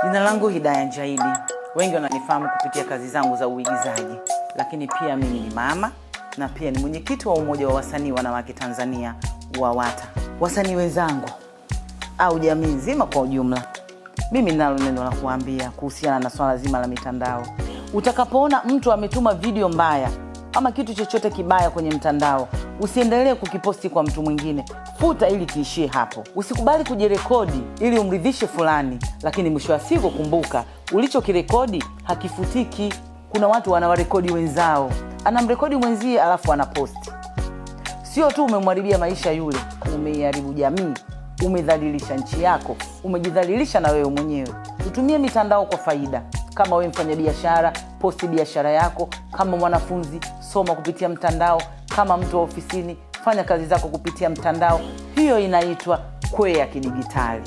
Jina langu Hidayah Njaidi. Wengi wananifahamu kupitia kazi zangu za uigizaji, lakini pia mimi ni mama na pia ni mwenyekiti wa umoja wa wasanii wanawake Tanzania WAWATA. Wasanii wenzangu au jamii nzima kwa ujumla, mimi ninalo neno la kuambia kuhusiana na swala zima la mitandao. Utakapoona mtu ametuma video mbaya ama kitu chochote kibaya kwenye mtandao, usiendelee kukiposti kwa mtu mwingine. Futa ili kiishie hapo. Usikubali kujirekodi ili umridhishe fulani, lakini mwisho wa siku kumbuka ulichokirekodi hakifutiki. Kuna watu wanawarekodi wenzao, anamrekodi mwenzie alafu anaposti. Sio tu umemharibia maisha yule, umeiharibu jamii, umedhalilisha nchi yako, umejidhalilisha na wewe mwenyewe. Tutumie mitandao kwa faida. Kama wewe mfanya biashara, posti biashara yako. Kama mwanafunzi, soma kupitia mtandao. Kama mtu wa ofisini, fanya kazi zako kupitia mtandao. Hiyo inaitwa kwea kidigitali.